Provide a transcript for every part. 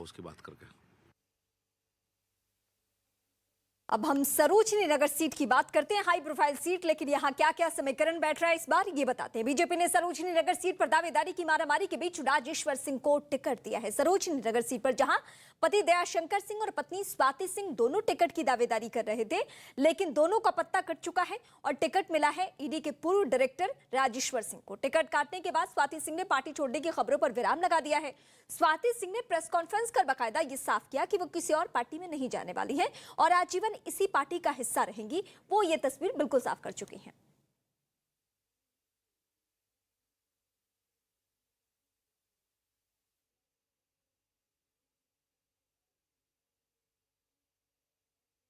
उसकी बात करके। अब हम सरोजनी नगर सीट की बात करते हैं, हाई प्रोफाइल सीट, लेकिन यहां क्या क्या समीकरण बैठ रहा है इस बार ये बताते हैं। बीजेपी ने सरोजनी नगर सीट पर दावेदारी की मारामारी के बीच राजेश्वर सिंह को टिकट दिया है। सरोजनी नगर सीट पर जहां पति दयाशंकर सिंह और पत्नी स्वाति सिंह दोनों टिकट की दावेदारी कर रहे थे, लेकिन दोनों का पत्ता कट चुका है और टिकट मिला है ईडी के पूर्व डायरेक्टर राजेश्वर सिंह को। टिकट काटने के बाद स्वाति सिंह ने पार्टी छोड़ने की खबरों पर विराम लगा दिया है। स्वाति सिंह ने प्रेस कॉन्फ्रेंस कर बाकायदा ये साफ किया कि वो किसी और पार्टी में नहीं जाने वाली है और आजीवन इसी पार्टी का हिस्सा रहेंगी। वो ये तस्वीर बिल्कुल साफ कर चुकी हैं।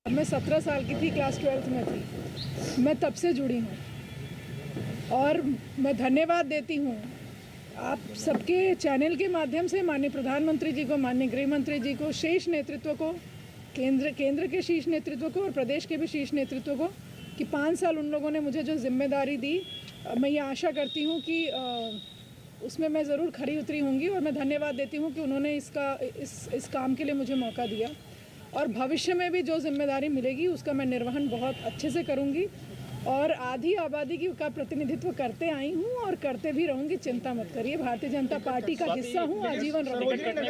मैं 17 साल की थी, क्लास 12th में थी। मैं तब से जुड़ी हूँ और मैं धन्यवाद देती हूँ आप सबके चैनल के माध्यम से माननीय प्रधानमंत्री जी को, माननीय गृह मंत्री जी को, शीर्ष नेतृत्व को, केंद्र के शीर्ष नेतृत्व को और प्रदेश के भी शीर्ष नेतृत्व को, कि 5 साल उन लोगों ने मुझे जो जिम्मेदारी दी, मैं ये आशा करती हूँ कि उसमें मैं ज़रूर खरी उतरी होंगी। और मैं धन्यवाद देती हूँ कि उन्होंने इस काम के लिए मुझे मौका दिया और भविष्य में भी जो जिम्मेदारी मिलेगी उसका मैं निर्वहन बहुत अच्छे से करूँगी और आधी आबादी का प्रतिनिधित्व करते आई हूँ और करते भी रहूँगी। चिंता मत करिए, भारतीय जनता पार्टी का हिस्सा हूँ, आजीवन रहूँगी।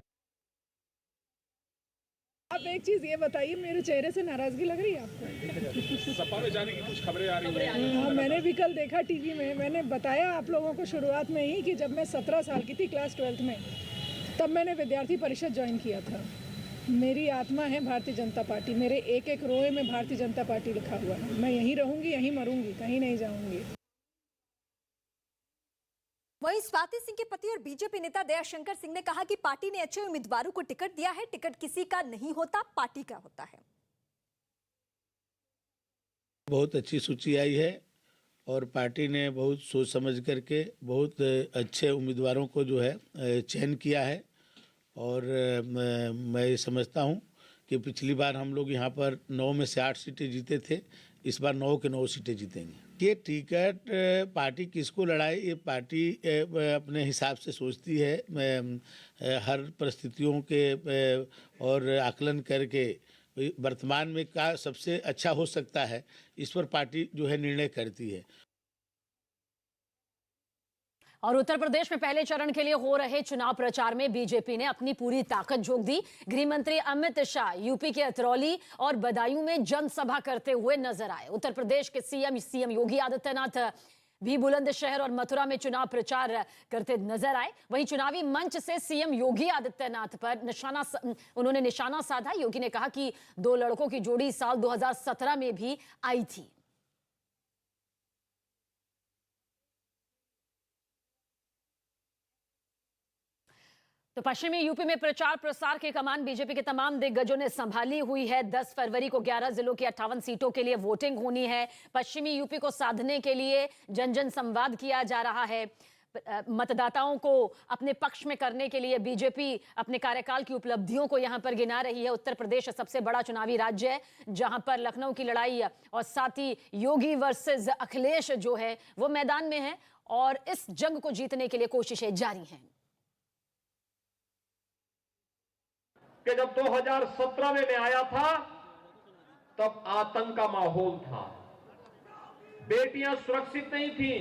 आप एक चीज ये बताइए, मेरे चेहरे से नाराजगी लग रही है आपको? सपा में जाने की कुछ खबरें आ रही हैं। हाँ, मैंने भी कल देखा टीवी में। मैंने बताया आप लोगों को शुरुआत में ही कि जब मैं 17 साल की थी, क्लास 12th में, तब मैंने विद्यार्थी परिषद ज्वाइन किया था। मेरी आत्मा है भारतीय जनता पार्टी, मेरे एक एक रोए में भारतीय जनता पार्टी लिखा हुआ है। मैं यहीं रहूंगी, यहीं मरूंगी, कहीं नहीं जाऊंगी। वहीं स्वाति सिंह के पति और बीजेपी नेता दयाशंकर सिंह ने कहा कि पार्टी ने अच्छे उम्मीदवारों को टिकट दिया है। टिकट किसी का नहीं होता, पार्टी का होता है। बहुत अच्छी सूची आई है और पार्टी ने बहुत सोच समझ करके बहुत अच्छे उम्मीदवारों को जो है चयन किया है। और मैं समझता हूं कि पिछली बार हम लोग यहाँ पर 9 में से 8 सीटें जीते थे, इस बार 9 के 9 सीटें जीतेंगे। ये टिकट पार्टी किसको लड़ाए, ये पार्टी अपने हिसाब से सोचती है, हर परिस्थितियों के और आकलन करके वर्तमान में क्या सबसे अच्छा हो सकता है, इस पर पार्टी जो है निर्णय करती है। और उत्तर प्रदेश में पहले चरण के लिए हो रहे चुनाव प्रचार में बीजेपी ने अपनी पूरी ताकत झोंक दी। गृह मंत्री अमित शाह यूपी के अतरौली और बदायूं में जनसभा करते हुए नजर आए। उत्तर प्रदेश के सीएम योगी आदित्यनाथ भी बुलंदशहर और मथुरा में चुनाव प्रचार करते नजर आए। वहीं चुनावी मंच से सीएम योगी आदित्यनाथ पर उन्होंने निशाना साधा। योगी ने कहा कि 2 लड़कों की जोड़ी साल 2017 में भी आई थी। तो पश्चिमी यूपी में प्रचार प्रसार की कमान बीजेपी के तमाम दिग्गजों ने संभाली हुई है। 10 फरवरी को 11 जिलों की 58 सीटों के लिए वोटिंग होनी है। पश्चिमी यूपी को साधने के लिए जन जन संवाद किया जा रहा है। मतदाताओं को अपने पक्ष में करने के लिए बीजेपी अपने कार्यकाल की उपलब्धियों को यहां पर गिना रही है। उत्तर प्रदेश सबसे बड़ा चुनावी राज्य है, जहां पर लखनऊ की लड़ाई और साथ ही योगी वर्सेस अखिलेश जो है वो मैदान में है और इस जंग को जीतने के लिए कोशिशें जारी हैं। कि जब 2017 में मैं आया था तब आतंक का माहौल था, बेटियां सुरक्षित नहीं थी,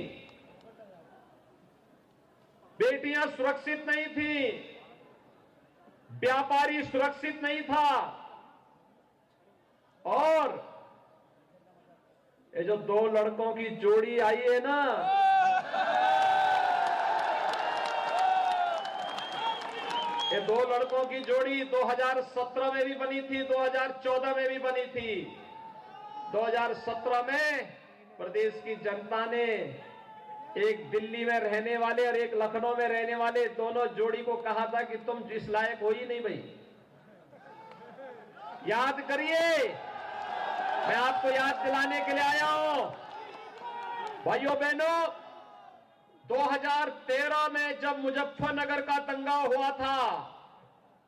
व्यापारी सुरक्षित नहीं था और ये जो 2 लड़कों की जोड़ी आई है ना, ये 2 लड़कों की जोड़ी 2017 में भी बनी थी, 2014 में भी बनी थी। 2017 में प्रदेश की जनता ने एक दिल्ली में रहने वाले और एक लखनऊ में रहने वाले दोनों जोड़ी को कहा था कि तुम जिस लायक हो ही नहीं भाई। याद करिए, मैं आपको याद दिलाने के लिए आया हूं। भाइयों बहनों, 2013 में जब मुजफ्फरनगर का दंगा हुआ था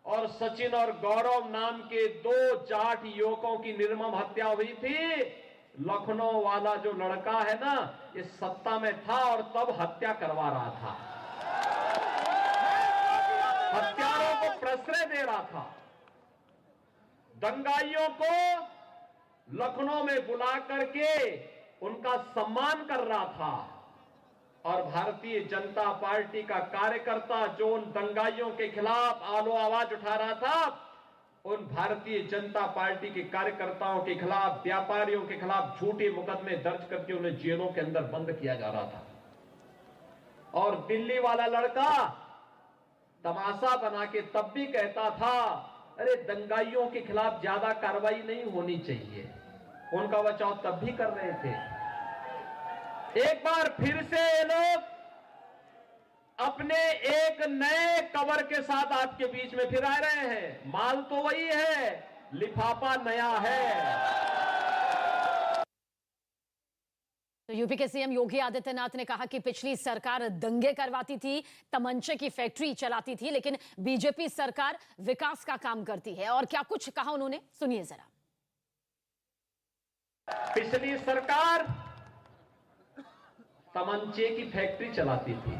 और सचिन और गौरव नाम के 2 जाट युवकों की निर्मम हत्या हुई थी, लखनऊ वाला जो लड़का है ना, ये सत्ता में था और तब हत्या करवा रहा था। हत्यारों को प्रश्रय दे रहा था, दंगाइयों को लखनऊ में बुला करके उनका सम्मान कर रहा था। और भारतीय जनता पार्टी का कार्यकर्ता जो उन दंगाइयों के खिलाफ आलो आवाज उठा रहा था, उन भारतीय जनता पार्टी के कार्यकर्ताओं के खिलाफ, व्यापारियों के खिलाफ झूठे मुकदमे दर्ज करके उन्हें जेलों के अंदर बंद किया जा रहा था। और दिल्ली वाला लड़का तमाशा बना के तब भी कहता था, अरे दंगाइयों के खिलाफ ज्यादा कार्रवाई नहीं होनी चाहिए। उनका बचाव तब भी कर रहे थे। एक बार फिर से ये लोग अपने एक नए कवर के साथ आपके बीच में फिर आ रहे हैं। माल तो वही है, लिफाफा नया है। तो यूपी के सीएम योगी आदित्यनाथ ने कहा कि पिछली सरकार दंगे करवाती थी, तमंचे की फैक्ट्री चलाती थी, लेकिन बीजेपी सरकार विकास का काम करती है। और क्या कुछ कहा उन्होंने, सुनिए जरा। पिछली सरकार तमंचे की फैक्ट्री चलाती थी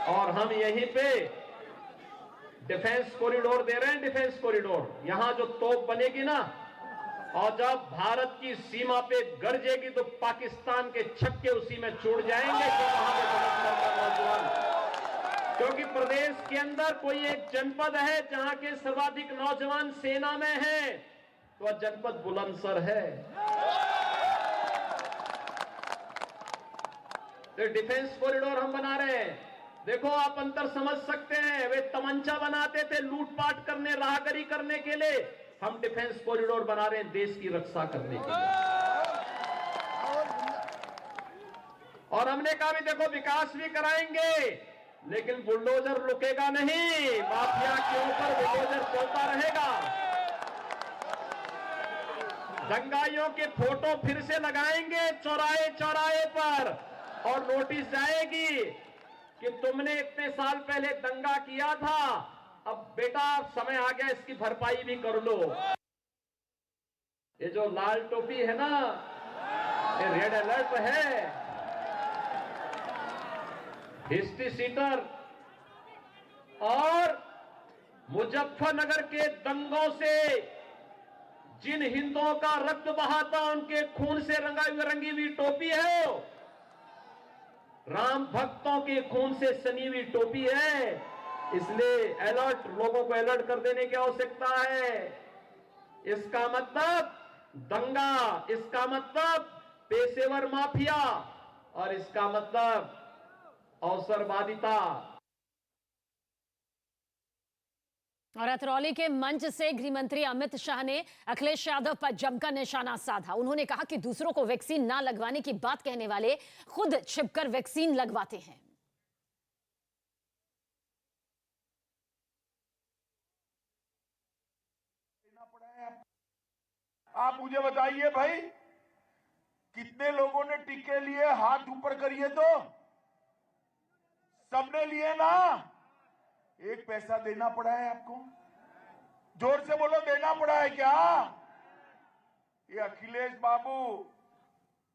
और हम यहीं पे डिफेंस कॉरिडोर दे रहे हैं। डिफेंस कॉरिडोर, यहां जो तोप बनेगी ना, और जब भारत की सीमा पे गरजेगी तो पाकिस्तान के छक्के उसी में छूट जाएंगे। क्योंकि प्रदेश के अंदर कोई एक जनपद है जहां के सर्वाधिक नौजवान सेना में हैं, तो वह जनपद बुलंदशहर है। तो डिफेंस कॉरिडोर हम बना रहे हैं। देखो, आप अंतर समझ सकते हैं। वे तमंचा बनाते थे लूटपाट करने, राहगरी करने के लिए। हम डिफेंस कॉरिडोर बना रहे हैं देश की रक्षा करने के लिए। और हमने कहा भी देखो, विकास भी कराएंगे, लेकिन बुलडोजर रुकेगा नहीं। माफिया के ऊपर बुलडोजर चलता रहेगा। दंगाइयों के फोटो फिर से लगाएंगे चौराहे चौराहे पर, और नोटिस जाएगी कि तुमने इतने साल पहले दंगा किया था, अब बेटा समय आ गया, इसकी भरपाई भी कर लो। ये जो लाल टोपी है ना, ये रेड अलर्ट है। हिस्ट्री सीटर और मुजफ्फरनगर के दंगों से जिन हिंदुओं का रक्त बहा था, उनके खून से रंगी हुई टोपी है। राम भक्तों के खून से सनी हुई टोपी है। इसलिए अलर्ट, लोगों को अलर्ट कर देने की आवश्यकता है। इसका मतलब दंगा, इसका मतलब पेशेवर माफिया, और इसका मतलब अवसरवादिता। और अतरौली के मंच से गृह मंत्री अमित शाह ने अखिलेश यादव पर जमकर निशाना साधा। उन्होंने कहा कि दूसरों को वैक्सीन ना लगवाने की बात कहने वाले खुद छिपकर वैक्सीन लगवाते हैं। आप मुझे बताइए भाई, कितने लोगों ने टीके लिए? हाथ ऊपर करिए तो। सबने लिए ना? एक पैसा देना पड़ा है आपको? जोर से बोलो, देना पड़ा है क्या? ये अखिलेश बाबू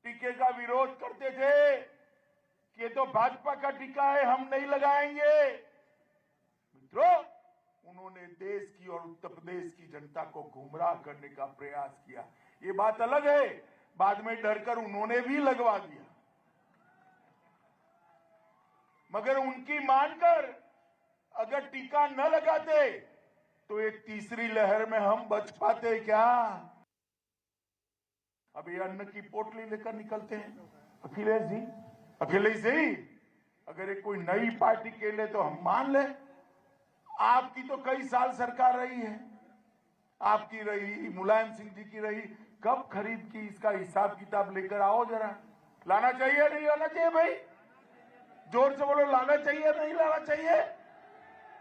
टीके का विरोध करते थे कि ये तो भाजपा का टीका है, हम नहीं लगाएंगे। मित्रों, उन्होंने देश की और उत्तर प्रदेश की जनता को गुमराह करने का प्रयास किया। ये बात अलग है, बाद में डरकर उन्होंने भी लगवा दिया। मगर उनकी मानकर अगर टीका न लगाते तो एक तीसरी लहर में हम बच पाते क्या? अब ये अन्न की पोटली लेकर निकलते हैं अखिलेश जी। अखिलेश जी, अगर ये कोई नई पार्टी के लिए तो हम मान ले। आपकी तो कई साल सरकार रही है, आपकी रही, मुलायम सिंह जी की रही। कब खरीद की, इसका हिसाब किताब लेकर आओ जरा। लाना चाहिए नहीं लाना चाहिए भाई? जोर से बोलो, लाना चाहिए नहीं लाना चाहिए?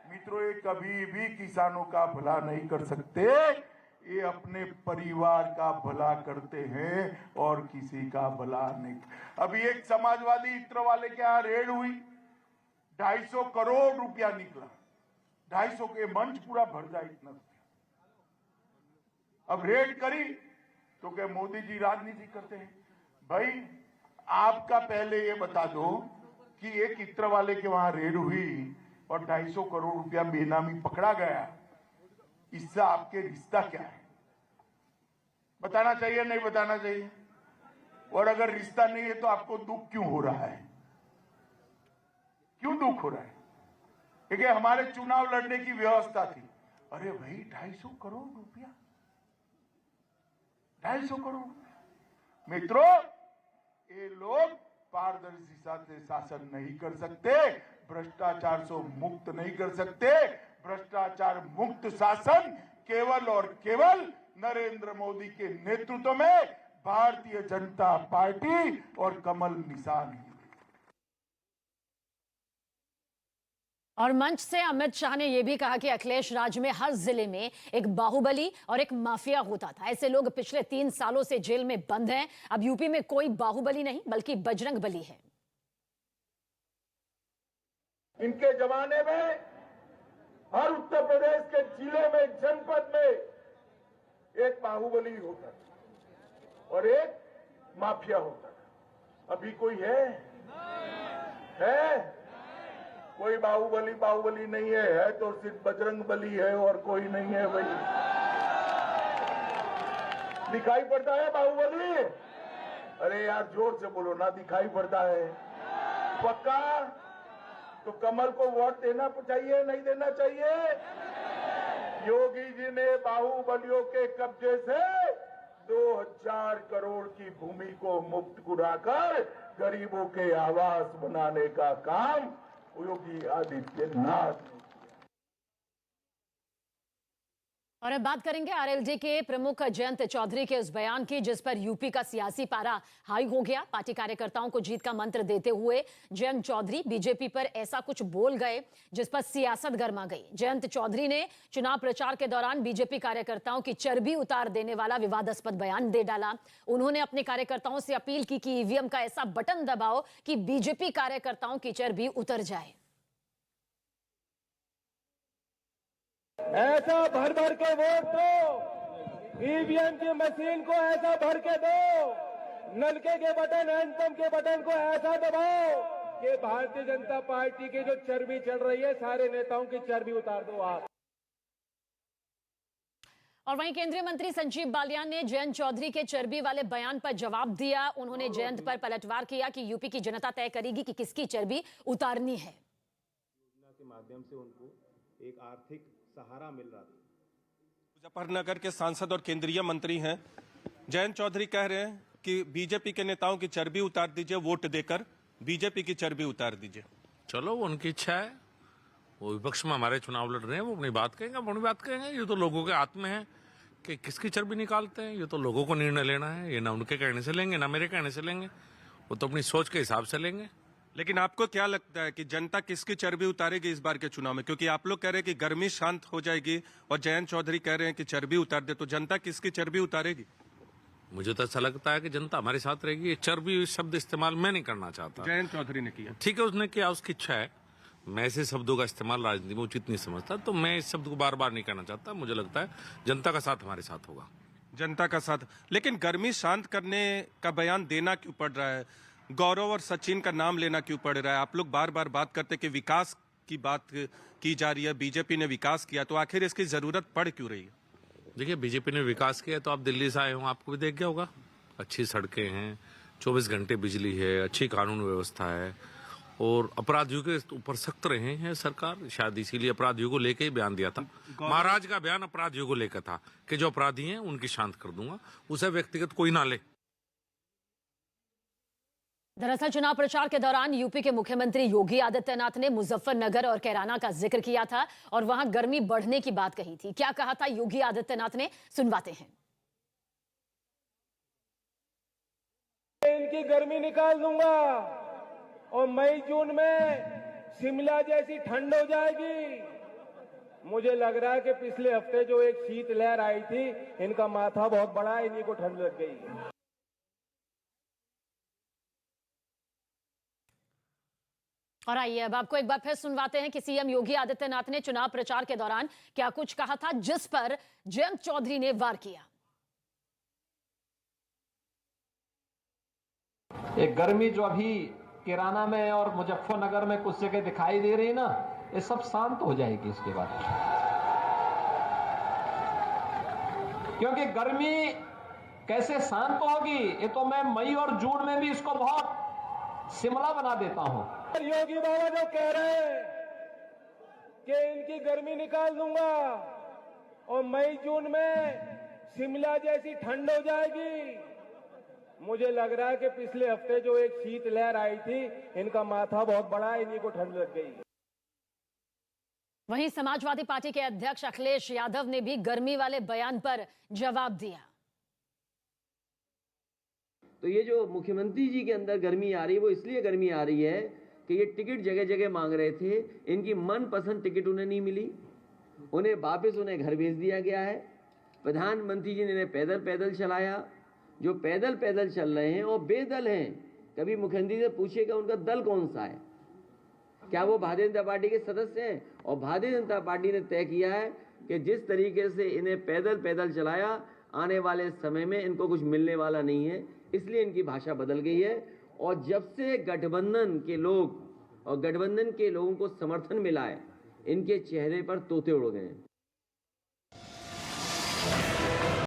मित्रों, ये कभी भी किसानों का भला नहीं कर सकते। ये अपने परिवार का भला करते हैं और किसी का भला नहीं। अभी एक समाजवादी इत्र वाले के यहाँ रेड हुई, 250 करोड़ रुपया निकला। 250 के मंच पूरा भर जाए इतना। अब रेड करी तो क्या मोदी जी राजनीति करते हैं? भाई, आपका पहले ये बता दो कि एक इत्र वाले के वहां रेड हुई और 250 करोड़ रुपया बेनामी पकड़ा गया, इससे आपके रिश्ता क्या है? बताना चाहिए नहीं बताना चाहिए? और अगर रिश्ता नहीं है तो आपको दुख क्यों हो रहा है? क्यों दुख हो रहा है? क्योंकि हमारे चुनाव लड़ने की व्यवस्था थी। अरे भाई 250 करोड़ रुपया, 250 करोड़। मित्रों, ये लोग पारदर्शी से शासन नहीं कर सकते, भ्रष्टाचार से मुक्त नहीं कर सकते। भ्रष्टाचार मुक्त शासन केवल और केवल नरेंद्र मोदी के नेतृत्व में भारतीय जनता पार्टी और कमल निशान ही। और मंच से अमित शाह ने यह भी कहा कि अखिलेश राज में हर जिले में एक बाहुबली और एक माफिया होता था। ऐसे लोग पिछले 3 सालों से जेल में बंद हैं। अब यूपी में कोई बाहुबली नहीं बल्कि बजरंग बली है। इनके जमाने में हर उत्तर प्रदेश के जिले में, जनपद में एक बाहुबली होता था और एक माफिया होता था। अभी कोई है? कोई बाहुबली नहीं है तो सिर्फ बजरंग बली है और कोई नहीं है भाई। दिखाई पड़ता है बाहुबली? अरे यार जोर से बोलो ना, दिखाई पड़ता है? पक्का? तो कमल को वोट देना चाहिए नहीं देना चाहिए? योगी जी ने बाहुबलियों के कब्जे से 2000 करोड़ की भूमि को मुक्त कराकर गरीबों के आवास बनाने का काम योगी आदित्यनाथ ने। और अब बात करेंगे आरएलडी के प्रमुख जयंत चौधरी के उस बयान की जिस पर यूपी का सियासी पारा हाई हो गया। पार्टी कार्यकर्ताओं को जीत का मंत्र देते हुए जयंत चौधरी बीजेपी पर ऐसा कुछ बोल गए जिस पर सियासत गर्मा गई। जयंत चौधरी ने चुनाव प्रचार के दौरान बीजेपी कार्यकर्ताओं की चर्बी उतार देने वाला विवादास्पद बयान दे डाला। उन्होंने अपने कार्यकर्ताओं से अपील की कि ईवीएम का ऐसा बटन दबाओ कि बीजेपी कार्यकर्ताओं की चर्बी उतर जाए। ऐसा भर भर के वोट दो, ईवीएम की मशीन को ऐसा भर के दो, नलके के बटन, हैंडपंप के बटन को ऐसा दबाओ कि भारतीय जनता पार्टी की जो चर्बी चढ़ रही है, सारे नेताओं की चर्बी उतार दो आप। और वहीं केंद्रीय मंत्री संजीव बालियान ने जयंत चौधरी के चर्बी वाले बयान पर जवाब दिया। उन्होंने जयंत पर पलटवार किया कि यूपी की जनता तय करेगी कि किसकी चर्बी उतारनी है। योजना के माध्यम से उनको एक आर्थिक सहारा मिल रहा था। मुजफ्फरनगर के सांसद और केंद्रीय मंत्री हैं जयंत चौधरी, कह रहे हैं कि बीजेपी के नेताओं की चर्बी उतार दीजिए, वोट देकर बीजेपी की चर्बी उतार दीजिए। चलो वो उनकी इच्छा है, वो विपक्ष में हमारे चुनाव लड़ रहे हैं, वो अपनी बात कहेंगे, अपनी बात कहेंगे। ये तो लोगों के हाथ में है कि किसकी चर्बी निकालते हैं। ये तो लोगों को निर्णय लेना है। ये ना उनके कहने से लेंगे ना मेरे कहने से लेंगे, वो तो अपनी सोच के हिसाब से लेंगे। लेकिन आपको क्या लगता है कि जनता किसकी चर्बी उतारेगी इस बार के चुनाव में? क्योंकि आप लोग कह रहे हैं कि गर्मी शांत हो जाएगी और जयंत चौधरी कह रहे हैं कि चर्बी उतार दे, तो जनता किसकी चर्बी उतारेगी? मुझे तो ऐसा लगता है कि जनता हमारे साथ रहेगी। ये चर्बी शब्द इस्तेमाल मैं नहीं करना चाहता। जयंत चौधरी ने किया, ठीक है, उसने किया, उसकी इच्छा है। मैं ऐसे शब्दों का इस्तेमाल राजनीति में उचित नहीं समझता, तो मैं इस शब्द को बार बार नहीं करना चाहता। मुझे लगता है जनता का साथ हमारे साथ होगा। जनता का साथ। लेकिन गर्मी शांत करने का बयान देना क्यों पड़ रहा है? गौरव और सचिन का नाम लेना क्यों पड़ रहा है? आप लोग बार बार बात करते कि विकास की बात की जा रही है, बीजेपी ने विकास किया, तो आखिर इसकी जरूरत पड़ क्यों रही है? देखिए, बीजेपी ने विकास किया तो आप दिल्ली से आए हो, आपको भी देख गया होगा। अच्छी सड़कें हैं, 24 घंटे बिजली है, अच्छी कानून व्यवस्था है और अपराधियों के ऊपर सख्त रहे हैं सरकार। शायद इसीलिए अपराधियों को लेके ही बयान दिया था। महाराज का बयान अपराधियों को लेकर था कि जो अपराधी हैं उनकी शांत कर दूंगा, उसे व्यक्तिगत कोई ना ले। दरअसल चुनाव प्रचार के दौरान यूपी के मुख्यमंत्री योगी आदित्यनाथ ने मुजफ्फरनगर और कैराना का जिक्र किया था और वहां गर्मी बढ़ने की बात कही थी। क्या कहा था योगी आदित्यनाथ ने, सुनवाते हैं। इनकी गर्मी निकाल दूंगा और मई जून में शिमला जैसी ठंड हो जाएगी। मुझे लग रहा है कि पिछले हफ्ते जो एक शीत लहर आई थी, इनका माथा बहुत बड़ा है, इन्हीं को ठंड लग गई। और आइए अब आपको एक बार फिर सुनवाते हैं कि सीएम योगी आदित्यनाथ ने चुनाव प्रचार के दौरान क्या कुछ कहा था, जिस पर जयंत चौधरी ने वार किया। एक गर्मी जो अभी कैराना में और मुजफ्फरनगर में कुछ जगह दिखाई दे रही है ना, ये सब शांत हो जाएगी इसके बाद, क्योंकि गर्मी कैसे शांत होगी ये तो मैं मई और जून में भी इसको बहुत शिमला बना देता हूं। योगी बाबा जो कह रहे हैं कि इनकी गर्मी निकाल दूंगा और मई जून में शिमला जैसी ठंड हो जाएगी, मुझे लग रहा है कि पिछले हफ्ते जो एक शीत लहर आई थी, इनका माथा बहुत बड़ा, इन्हीं को ठंड लग गई। वहीं समाजवादी पार्टी के अध्यक्ष अखिलेश यादव ने भी गर्मी वाले बयान पर जवाब दिया। तो ये जो मुख्यमंत्री जी के अंदर गर्मी आ रही है, वो इसलिए गर्मी आ रही है कि ये टिकट जगह जगह मांग रहे थे, इनकी मनपसंद टिकट उन्हें नहीं मिली, उन्हें वापस उन्हें घर भेज दिया गया है। प्रधानमंत्री जी ने इन्हें पैदल पैदल चलाया, जो पैदल पैदल चल रहे हैं और बेदल हैं। कभी मुख्यमंत्री से पूछिएगा उनका दल कौन सा है, क्या वो भारतीय जनता पार्टी के सदस्य हैं? और भारतीय जनता पार्टी ने तय किया है कि जिस तरीके से इन्हें पैदल पैदल चलाया, आने वाले समय में इनको कुछ मिलने वाला नहीं है, इसलिए इनकी भाषा बदल गई है। और जब से गठबंधन के लोग और गठबंधन के लोगों को समर्थन मिला है, इनके चेहरे पर तोते उड़ गए हैं।